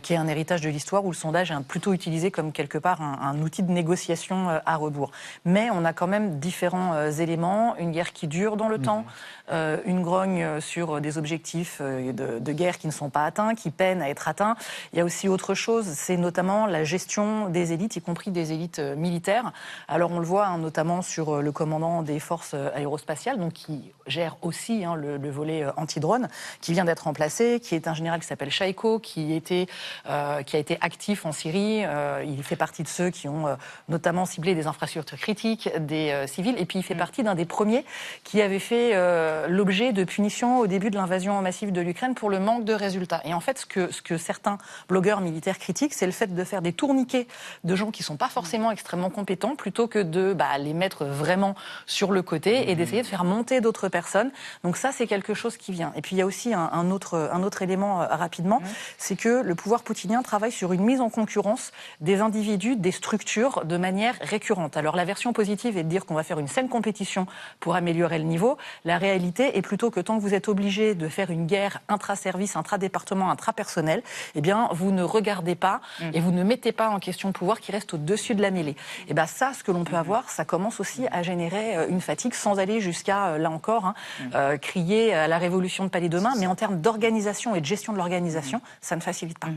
[SPEAKER 17] qui est un héritage de l'histoire où le sondage est plutôt utilisé comme quelque part un outil de négociation à rebours. Mais on a quand même différents éléments, une guerre qui dure dans le temps, une grogne sur des objectifs de guerre qui ne sont pas atteints, qui peinent à être atteints. Il y a aussi autre chose, c'est notamment la gestion des élites, y compris des élites militaires. Alors on le voit notamment sur le commandant des forces aérospatiales, donc qui gère aussi le volet anti-drone, qui vient d'être remplacé, qui est un général qui s'appelle Shaiko, qui a été actif en Syrie. Il fait partie de ceux qui ont notamment ciblé des infrastructures critiques, des civils, et puis il fait partie d'un des premiers qui avait fait l'objet de punitions au début de l'invasion massive de l'Ukraine pour le manque de résultats. Et en fait, ce que certains blogueurs militaires critiquent, c'est le fait de faire des tourniquets de gens qui ne sont pas forcément extrêmement compétents, plutôt que de les mettre vraiment sur le côté et d'essayer de faire monter d'autres personnes. Donc ça, c'est quelque chose qui vient. Et puis il y a aussi un autre élément rapidement, c'est que le pouvoir poutinien travaille sur une mise en concurrence des individus, des structures de manière récurrente. Alors la version positive est de dire qu'on va faire une saine compétition pour améliorer le niveau. La réalité est plutôt que tant que vous êtes obligé de faire une guerre guerre intra-service, intra-département, intra-personnel, eh bien, vous ne regardez pas et vous ne mettez pas en question le pouvoir qui reste au-dessus de la mêlée. Et bien ça, ce que l'on peut avoir, ça commence aussi à générer une fatigue sans aller jusqu'à, là encore, crier à la révolution de Palais demain, mais en termes d'organisation et de gestion de l'organisation, ça ne facilite pas.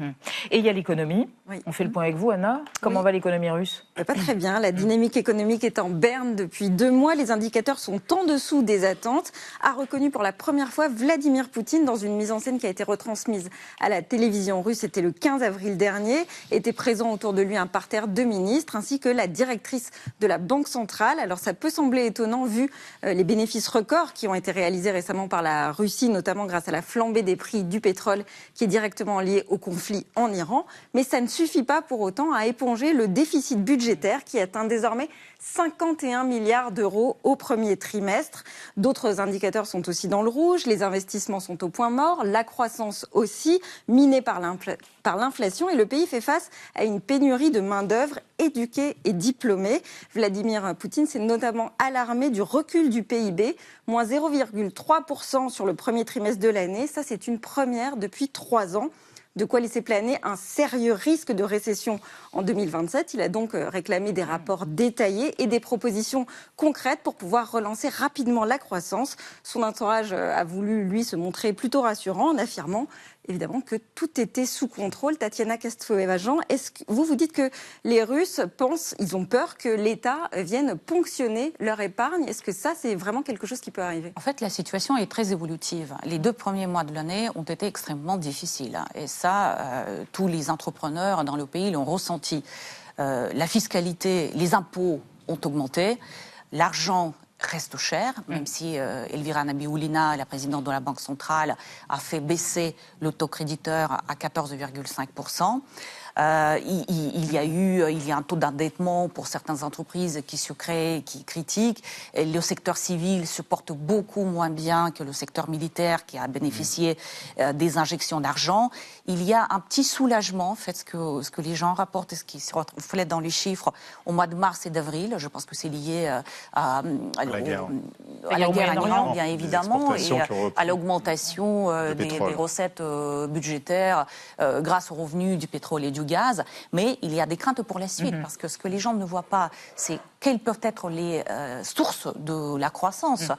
[SPEAKER 1] Et il y a l'économie.
[SPEAKER 11] Oui.
[SPEAKER 1] On fait le point avec vous, Anna. Comment va l'économie russe ?
[SPEAKER 11] Pas très bien. La dynamique économique est en berne depuis 2 mois. Les indicateurs sont en dessous des attentes, a reconnu pour la première fois Vladimir Poutine dans une mise en scène qui a été retransmise à la télévision russe. C'était le 15 avril dernier. Était présent autour de lui un parterre de ministres ainsi que la directrice de la Banque centrale. Alors ça peut sembler étonnant vu les bénéfices records qui ont été réalisés récemment par la Russie, notamment grâce à la flambée des prix du pétrole qui est directement liée au conflit en Iran. Mais ça ne suffit pas pour autant à éponger le déficit budgétaire qui atteint désormais 51 milliards d'euros au premier trimestre. D'autres indicateurs sont aussi dans le rouge. Les investissements sont au point mort. La croissance aussi, minée par l'inflation. Et le pays fait face à une pénurie de main-d'œuvre éduquée et diplômée. Vladimir Poutine s'est notamment alarmé du recul du PIB, moins 0,3% sur le premier trimestre de l'année. Ça, c'est une première depuis 3 ans. De quoi laisser planer un sérieux risque de récession en 2027. Il a donc réclamé des rapports détaillés et des propositions concrètes pour pouvoir relancer rapidement la croissance. Son entourage a voulu, lui, se montrer plutôt rassurant en affirmant évidemment que tout était sous contrôle. Tatiana Kastoeva-Jean, est-ce que vous dites que les Russes ils ont peur que l'État vienne ponctionner leur épargne. Est-ce que ça, c'est vraiment quelque chose qui peut arriver ?
[SPEAKER 18] En fait, la situation est très évolutive. Les 2 premiers mois de l'année ont été extrêmement difficiles. Et ça, tous les entrepreneurs dans le pays l'ont ressenti. La fiscalité, les impôts ont augmenté. L'argent reste cher, même si Elvira Nabiulina, la présidente de la Banque centrale, a fait baisser le taux créditeur à 14,5%. Il y a un taux d'endettement pour certaines entreprises qui se créent, qui critiquent. Et le secteur civil se porte beaucoup moins bien que le secteur militaire qui a bénéficié des injections d'argent. Il y a un petit soulagement, en fait, ce que les gens rapportent et ce qui se reflète dans les chiffres au mois de mars et d'avril. Je pense que c'est lié à la guerre en Iran, bien évidemment, et à l'augmentation des recettes budgétaires grâce aux revenus du pétrole et du gaz, mais il y a des craintes pour la suite, parce que ce que les gens ne voient pas, c'est quelles peuvent être les sources de la croissance.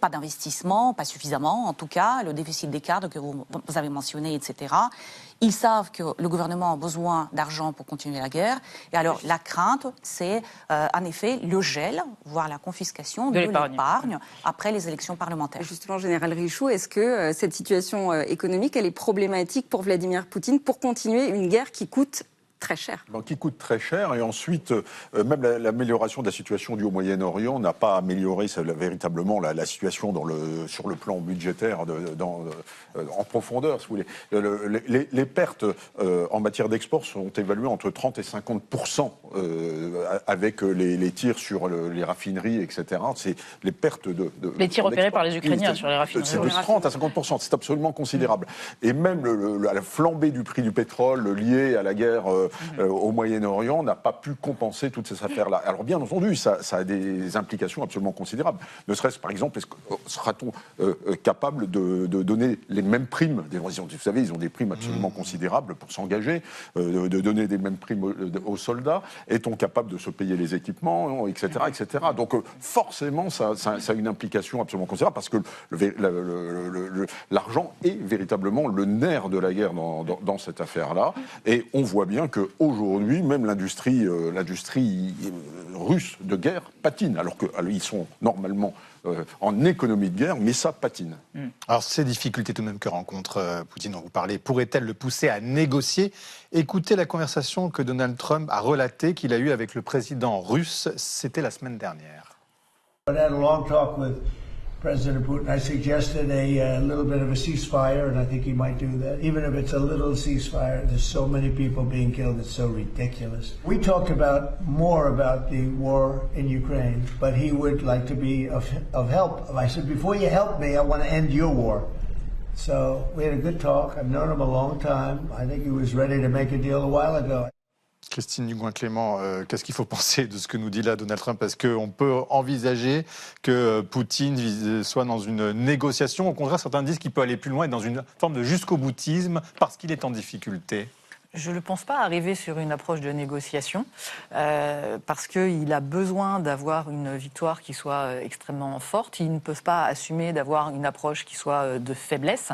[SPEAKER 18] Pas d'investissement, pas suffisamment, en tout cas, le déficit des cadres que vous avez mentionné, etc. Ils savent que le gouvernement a besoin d'argent pour continuer la guerre, et alors la crainte, c'est en effet le gel, voire la confiscation de l'épargne après les élections parlementaires.
[SPEAKER 11] Justement, Général Richoux, est-ce que cette situation économique, elle est problématique pour Vladimir Poutine pour continuer une guerre qui coûte très cher.
[SPEAKER 16] Qui coûte très cher, et ensuite, même l'amélioration de la situation du Moyen-Orient n'a pas amélioré véritablement la situation sur le plan budgétaire en profondeur, si vous voulez. Les pertes en matière d'export sont évaluées entre 30 et 50% avec les tirs sur les raffineries, etc. C'est les pertes
[SPEAKER 1] les tirs opérés par les Ukrainiens sur les raffineries.
[SPEAKER 16] C'est de 30 à 50%, c'est absolument considérable. Et même la flambée du prix du pétrole liée à la guerre au Moyen-Orient n'a pas pu compenser toutes ces affaires-là. Alors bien entendu, ça a des implications absolument considérables. Ne serait-ce par exemple, sera-t-on capable de donner les mêmes primes ? Vous savez, ils ont des primes absolument considérables pour s'engager, de donner des mêmes primes aux soldats. Est-on capable de se payer les équipements, etc., etc. Donc forcément, ça a une implication absolument considérable, parce que l'argent est véritablement le nerf de la guerre dans cette affaire-là. Et on voit bien qu'aujourd'hui, même l'industrie russe de guerre patine, alors qu'ils sont normalement en économie de guerre, mais ça patine.
[SPEAKER 2] Alors ces difficultés tout de même que rencontre Poutine, dont vous parlez, pourraient-elles le pousser à négocier ? Écoutez la conversation que Donald Trump a relatée qu'il a eue avec le président russe, c'était la semaine dernière.
[SPEAKER 21] I had a long talk with President Putin. I suggested a little bit of a ceasefire, and I think he might do that. Even if it's a little ceasefire, there's so many people being killed, it's so ridiculous. We talked more about the war in Ukraine, but he would like to be of help. I said, before you help me, I want to end your war. So we had a good talk. I've known him a long time. I think he was ready to make a deal a while ago.
[SPEAKER 10] Christine Dugouin-Clément, qu'est-ce qu'il faut penser de ce que nous dit là Donald Trump? Est-ce qu'on peut envisager que Poutine soit dans une négociation? Au contraire, certains disent qu'il peut aller plus loin et dans une forme de jusqu'au-boutisme parce qu'il est en difficulté.
[SPEAKER 17] Je ne pense pas arriver sur une approche de négociation parce qu'il a besoin d'avoir une victoire qui soit extrêmement forte. Ils ne peuvent pas assumer d'avoir une approche qui soit de faiblesse.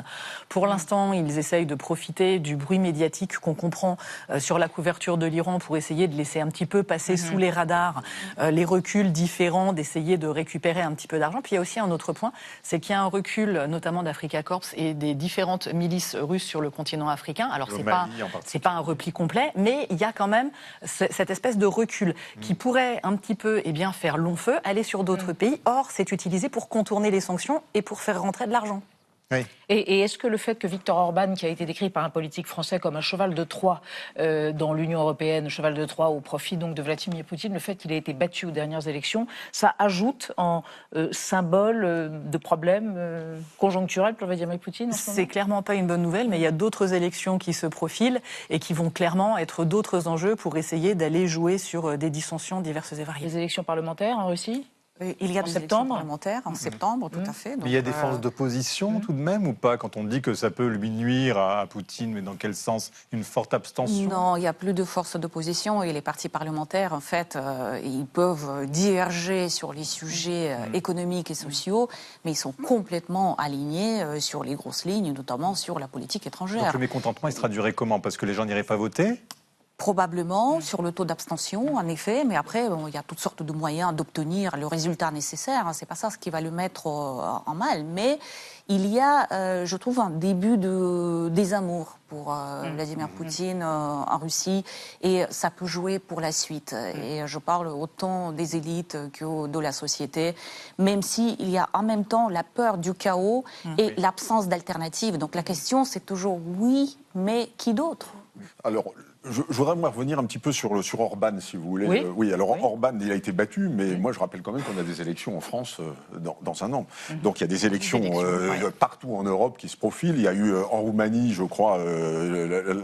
[SPEAKER 17] Pour l'instant, ils essayent de profiter du bruit médiatique qu'on comprend sur la couverture de l'Iran pour essayer de laisser un petit peu passer sous les radars les reculs différents, d'essayer de récupérer un petit peu d'argent. Puis il y a aussi un autre point, c'est qu'il y a un recul notamment d'Africa Corps et des différentes milices russes sur le continent africain. Alors c'est pas un repli complet, mais il y a quand même cette espèce de recul qui pourrait un petit peu faire long feu, aller sur d'autres pays. Or, c'est utilisé pour contourner les sanctions et pour faire rentrer de l'argent.
[SPEAKER 10] Oui.
[SPEAKER 1] Et est-ce que le fait que Viktor Orban, qui a été décrit par un politique français comme un cheval de Troie dans l'Union européenne, cheval de Troie au profit donc de Vladimir Poutine, le fait qu'il ait été battu aux dernières élections, ça ajoute en symbole de problème conjoncturel pour Vladimir Poutine?
[SPEAKER 17] C'est clairement pas une bonne nouvelle, mais il y a d'autres élections qui se profilent et qui vont clairement être d'autres enjeux pour essayer d'aller jouer sur des dissensions diverses et variées.
[SPEAKER 1] Les élections parlementaires en Russie?
[SPEAKER 18] Il y a des élections parlementaires en septembre, tout à fait. Donc,
[SPEAKER 10] mais il y a des forces d'opposition tout de même ou pas? Quand on dit que ça peut lui nuire à Poutine, mais dans quel sens? Une forte abstention?
[SPEAKER 18] Non, il n'y a plus de forces d'opposition et les partis parlementaires, en fait, ils peuvent diverger sur les sujets économiques et sociaux, mais ils sont complètement alignés sur les grosses lignes, notamment sur la politique étrangère.
[SPEAKER 10] Donc le mécontentement, il se traduirait comment? Parce que les gens n'iraient pas voter?
[SPEAKER 18] Probablement sur le taux d'abstention, en effet, mais après, il y a toutes sortes de moyens d'obtenir le résultat nécessaire. C'est pas ça ce qui va le mettre en mal, mais il y a, je trouve, un début de désamour pour Vladimir Poutine en Russie, et ça peut jouer pour la suite. Et je parle autant des élites que de la société, même s'il y a en même temps la peur du chaos et l'absence d'alternative. Donc la question, c'est toujours oui, mais qui d'autre?
[SPEAKER 16] Alors, je voudrais revenir un petit peu sur Orban, si vous voulez. Oui, Orban, il a été battu, mais moi, je rappelle quand même qu'on a des élections en France dans un an. Donc, il y a des élections partout en Europe qui se profilent. Il y a eu en Roumanie, je crois,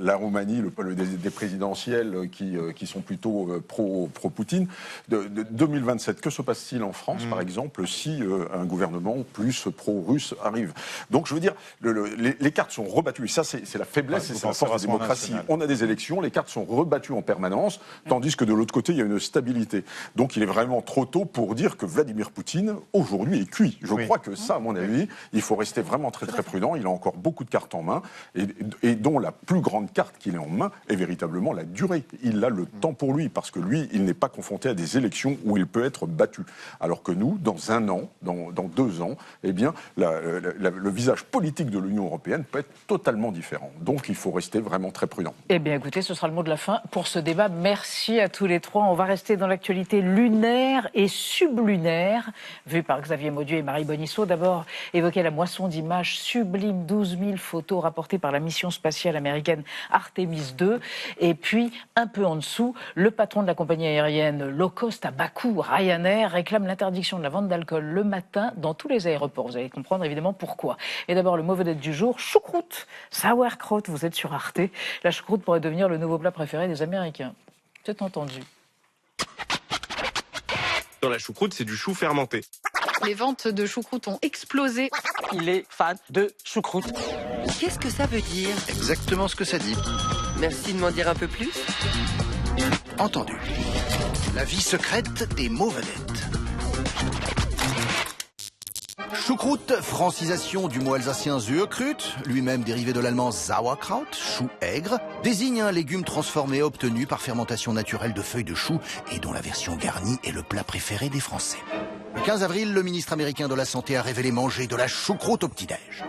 [SPEAKER 16] la Roumanie, des présidentielles qui sont plutôt pro-Poutine. De 2027, que se passe-t-il en France, par exemple, si un gouvernement plus pro-russe arrive? Donc, je veux dire, les cartes sont rebattues. Et ça, c'est la faiblesse et c'est la force de la démocratie. On a des élections, les cartes sont rebattues en permanence, tandis que de l'autre côté, il y a une stabilité. Donc il est vraiment trop tôt pour dire que Vladimir Poutine, aujourd'hui, est cuit. Je crois que ça, à mon avis, il faut rester vraiment très très prudent. Il a encore beaucoup de cartes en main, et dont la plus grande carte qu'il ait en main est véritablement la durée. Il a le temps pour lui, parce que lui, il n'est pas confronté à des élections où il peut être battu. Alors que nous, dans un an, dans 2 ans, eh bien, le visage politique de l'Union européenne peut être totalement différent. Donc il faut rester vraiment très prudent.
[SPEAKER 1] Eh bien, écoutez, ce sera le mot de la fin pour ce débat. Merci à tous les trois. On va rester dans l'actualité lunaire et sublunaire, vue par Xavier Maudieu et Marie Bonisseau. D'abord, évoquer la moisson d'images sublimes, 12 000 photos rapportées par la mission spatiale américaine Artemis 2. Et puis, un peu en dessous, le patron de la compagnie aérienne low cost à Bakou, Ryanair, réclame l'interdiction de la vente d'alcool le matin dans tous les aéroports. Vous allez comprendre évidemment pourquoi. Et d'abord, le mot vedette du jour, choucroute, sauerkraut. Vous êtes sur Arte. La choucroute pourrait devenir le nouveau plat préféré des Américains. C'est entendu.
[SPEAKER 3] Dans la choucroute, c'est du chou fermenté.
[SPEAKER 22] Les ventes de choucroute ont explosé.
[SPEAKER 23] Il est fan de choucroute.
[SPEAKER 22] Qu'est-ce que ça veut dire?
[SPEAKER 24] Exactement ce que ça dit.
[SPEAKER 22] Merci de m'en dire un peu plus.
[SPEAKER 24] Entendu. La vie secrète des mots vedettes. Choucroute, francisation du mot alsacien Sauerkraut, lui-même dérivé de l'allemand Sauerkraut, chou aigre, désigne un légume transformé obtenu par fermentation naturelle de feuilles de chou et dont la version garnie est le plat préféré des Français. Le 15 avril, le ministre américain de la Santé a révélé manger de la choucroute au petit-déj.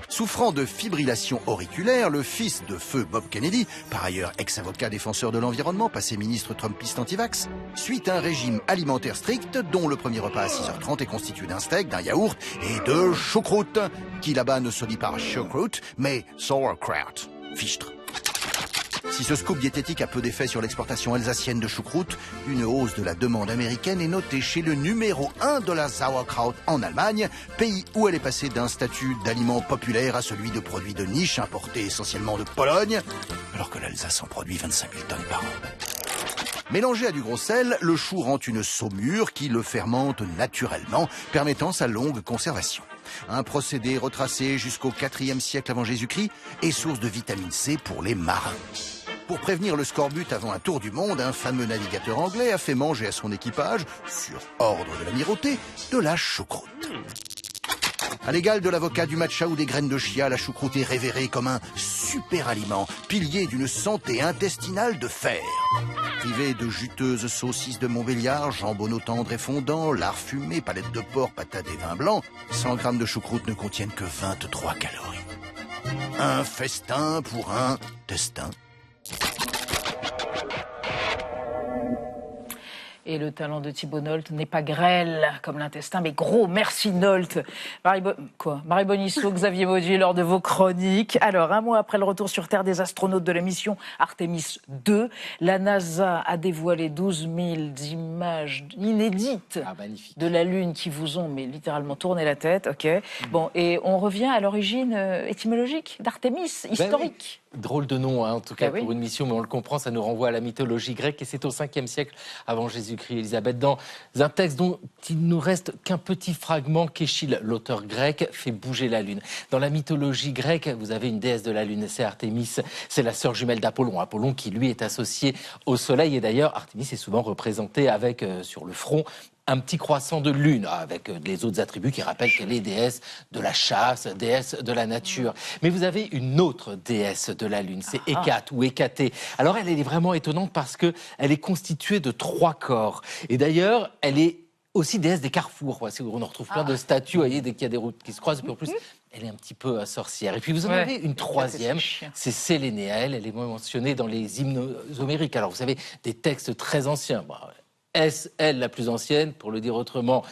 [SPEAKER 24] Souffrant de fibrillation auriculaire, le fils de feu Bob Kennedy, par ailleurs ex-avocat défenseur de l'environnement, passé ministre trumpiste anti-vax, suit un régime alimentaire strict dont le premier repas à 6h30 est constitué d'un steak, d'un yaourt et de choucroute, qui là-bas ne se dit pas choucroute, mais sauerkraut, fichtre. Si ce scoop diététique a peu d'effet sur l'exportation alsacienne de choucroute, une hausse de la demande américaine est notée chez le numéro 1 de la Sauerkraut en Allemagne, pays où elle est passée d'un statut d'aliment populaire à celui de produit de niche importé essentiellement de Pologne. alors que l'Alsace en produit 25 000 tonnes par an. Mélangé à du gros sel, le chou rend une saumure qui le fermente naturellement, permettant sa longue conservation. Un procédé retracé jusqu'au IVe siècle avant Jésus-Christ et source de vitamine C pour les marins. Pour prévenir le scorbut avant un tour du monde, un fameux navigateur anglais a fait manger à son équipage, sur ordre de l'amirauté, de la choucroute. À l'égal de l'avocat, du matcha ou des graines de chia, la choucroute est révérée comme un super aliment, pilier d'une santé intestinale de fer. Privé de juteuses saucisses de Montbéliard, jambonneau tendre et fondant, lard fumé, palette de porc, patates et vin blanc, 100 grammes de choucroute ne contiennent que 23 calories. Un festin pour un destin.
[SPEAKER 1] Et le talent de Thibault Nolte n'est pas grêle comme l'intestin, mais gros. Merci Nolte. Marie Bonisseau, Xavier Mauduit, lors de vos chroniques. Alors, un mois après le retour sur Terre des astronautes de la mission Artemis 2, la NASA a dévoilé 12 000 images inédites de la Lune qui vous ont littéralement tourné la tête. Okay. Bon, et on revient à l'origine étymologique d'Artemis, historique.
[SPEAKER 4] Drôle de nom, en tout cas, pour une mission, mais on le comprend, ça nous renvoie à la mythologie grecque, et c'est au 5e siècle avant Jésus-Christ, Élisabeth, dans un texte dont il nous reste qu'un petit fragment qu'Échille, l'auteur grec, fait bouger la Lune. Dans la mythologie grecque, vous avez une déesse de la Lune, c'est Artémis, c'est la sœur jumelle d'Apollon, Apollon qui, lui, est associé au soleil, et d'ailleurs, Artémis est souvent représentée avec, sur le front, un petit croissant de lune, avec les autres attributs qui rappellent qu'elle est déesse de la chasse, déesse de la nature. Mais vous avez une autre déesse de la lune, c'est Hécate ou Hécatée. Alors elle est vraiment étonnante parce qu'elle est constituée de 3 corps. Et d'ailleurs, elle est aussi déesse des carrefours. On en retrouve plein de statues, vous voyez, dès qu'il y a des routes qui se croisent. Et puis en plus, elle est un petit peu sorcière. Et puis vous en avez une troisième, c'est Sélénéa. Elle est mentionnée dans les hymnes homériques. Alors vous savez, des textes très anciens. Est-ce elle la plus ancienne? Pour le dire autrement,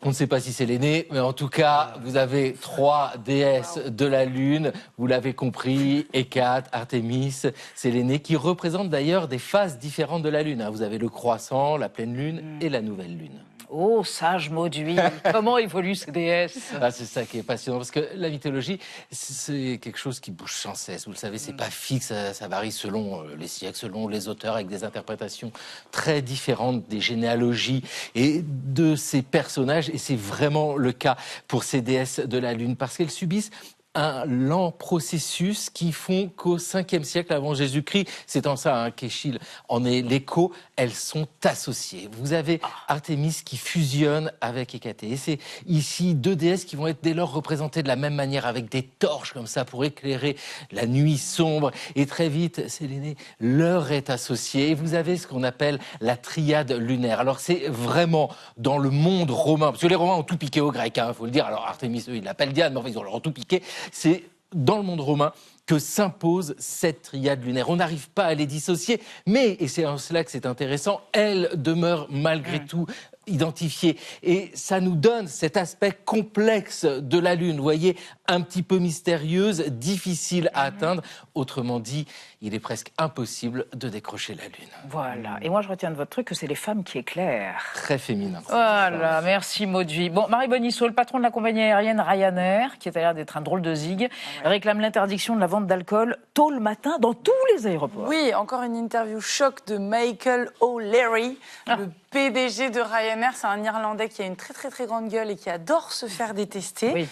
[SPEAKER 4] on ne sait pas si c'est l'aînée, mais en tout cas, vous avez 3 déesses de la Lune, vous l'avez compris, Hécate, Artémis, Sélénée, qui représentent d'ailleurs des phases différentes de la Lune. Vous avez le croissant, la pleine Lune et la nouvelle Lune.
[SPEAKER 1] Oh, sage Mauduit, comment évoluent ces déesses?
[SPEAKER 4] C'est ça qui est passionnant, parce que la mythologie, c'est quelque chose qui bouge sans cesse. Vous le savez, c'est pas fixe, ça varie selon les siècles, selon les auteurs, avec des interprétations très différentes des généalogies et de ces personnages. Et c'est vraiment le cas pour ces déesses de la Lune, parce qu'elles subissent un lent processus qui font qu'au 5e siècle avant Jésus-Christ, c'est en ça qu'Échille en est l'écho, elles sont associées. Vous avez Artémis qui fusionne avec Hécatée. Et c'est ici 2 déesses qui vont être dès lors représentées de la même manière, avec des torches comme ça pour éclairer la nuit sombre. Et très vite, Sélénée leur est associée. Et vous avez ce qu'on appelle la triade lunaire. Alors c'est vraiment dans le monde romain, parce que les Romains ont tout piqué aux Grecs, faut le dire. Alors Artémis, eux, ils l'appellent Diane, mais enfin, ils ont leur tout piqué. C'est dans le monde romain que s'impose cette triade lunaire. On n'arrive pas à les dissocier, mais, et c'est en cela que c'est intéressant, elles demeurent malgré tout identifiées. Et ça nous donne cet aspect complexe de la Lune, vous voyez, un petit peu mystérieuse, difficile à atteindre. Autrement dit, il est presque impossible de décrocher la Lune.
[SPEAKER 1] Voilà. Et moi, je retiens de votre truc que c'est les femmes qui éclairent.
[SPEAKER 4] Très féminin.
[SPEAKER 1] Voilà, merci Mauduit. Bon, Marie Bonisseau, le patron de la compagnie aérienne Ryanair, qui a l'air d'être un drôle de zig, réclame l'interdiction de la vente d'alcool tôt le matin dans tous les aéroports.
[SPEAKER 7] Oui, encore une interview choc de Michael O'Leary, le PDG de Ryanair. C'est un Irlandais qui a une très très très grande gueule et qui adore se faire détester. Oui.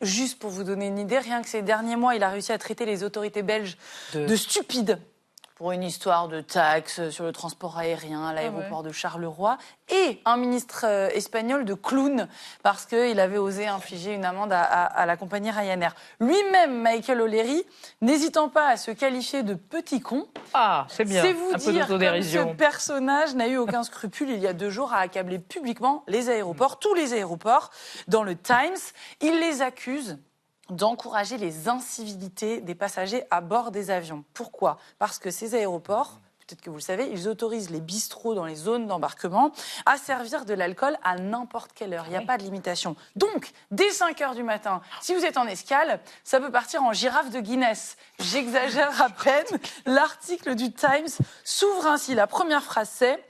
[SPEAKER 7] Juste pour vous donner une idée, rien que ces derniers mois, il a réussi à traiter les autorités belges de stupides pour une histoire de taxes sur le transport aérien à l'aéroport de Charleroi, et un ministre espagnol de clown, parce qu'il avait osé infliger une amende à la compagnie Ryanair. Lui-même, Michael O'Leary, n'hésitant pas à se qualifier de petit con,
[SPEAKER 1] c'est bien.
[SPEAKER 7] C'est vous dire comme ce personnage n'a eu aucun scrupule il y a 2 jours à accabler publiquement les aéroports, tous les aéroports. Dans le Times, il les accuse d'encourager les incivilités des passagers à bord des avions. Pourquoi? Parce que ces aéroports, peut-être que vous le savez, ils autorisent les bistrots dans les zones d'embarquement à servir de l'alcool à n'importe quelle heure. Il n'y a pas de limitation. Donc, dès 5 h du matin, si vous êtes en escale, ça peut partir en girafe de Guinness. J'exagère à peine. L'article du Times s'ouvre ainsi. La première phrase, c'est: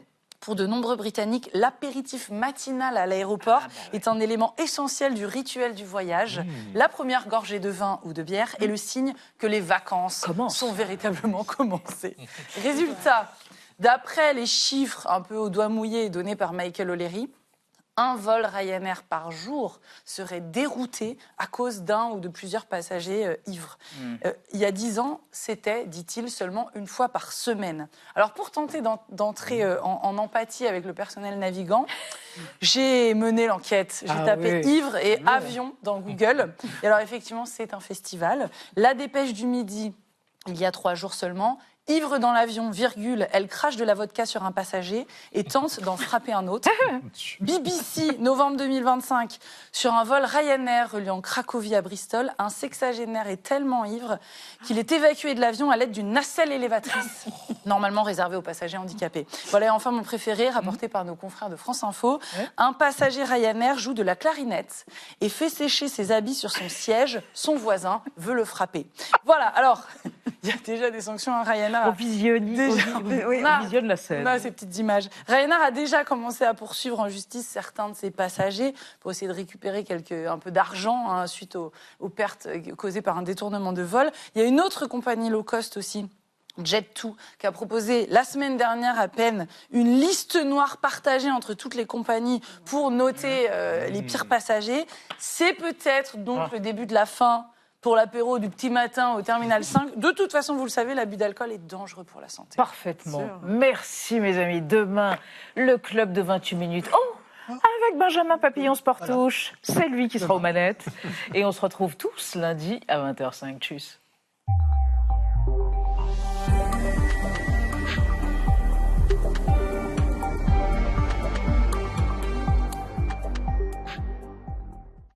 [SPEAKER 7] Pour de nombreux Britanniques, l'apéritif matinal à l'aéroport est un élément essentiel du rituel du voyage. La première gorgée de vin ou de bière est le signe que les vacances sont véritablement commencées. Résultat, d'après les chiffres un peu au doigt mouillé donnés par Michael O'Leary, un vol Ryanair par jour serait dérouté à cause d'un ou de plusieurs passagers ivres. Il y a 10 ans, c'était, dit-il, seulement une fois par semaine. Alors pour tenter d'entrer en empathie avec le personnel navigant, j'ai mené l'enquête. J'ai tapé ivre et avion dans Google. Et alors effectivement, c'est un festival. La Dépêche du Midi, il y a 3 jours seulement, ivre dans l'avion, virgule, elle crache de la vodka sur un passager et tente d'en frapper un autre. BBC, novembre 2025, sur un vol Ryanair reliant Cracovie à Bristol, un sexagénaire est tellement ivre qu'il est évacué de l'avion à l'aide d'une nacelle élévatrice, normalement réservée aux passagers handicapés. Voilà, et enfin mon préféré, rapporté par nos confrères de France Info, un passager Ryanair joue de la clarinette et fait sécher ses habits sur son siège, son voisin veut le frapper. Voilà, alors, il y a déjà des sanctions à Ryanair.
[SPEAKER 1] On visionne la scène.
[SPEAKER 7] On a ces petites images. Ryanair a déjà commencé à poursuivre en justice certains de ses passagers pour essayer de récupérer un peu d'argent suite aux pertes causées par un détournement de vol. Il y a une autre compagnie low cost aussi, Jet2, qui a proposé la semaine dernière à peine une liste noire partagée entre toutes les compagnies pour noter les pires passagers. C'est peut-être donc le début de la fin pour l'apéro du petit matin au Terminal 5. De toute façon, vous le savez, l'abus d'alcool est dangereux pour la santé.
[SPEAKER 1] Parfaitement. Merci, mes amis. Demain, le club de 28 minutes. Avec Benjamin Papillon-Sportouche. C'est lui qui sera aux manettes. Et on se retrouve tous lundi à 20h05. Tchuss.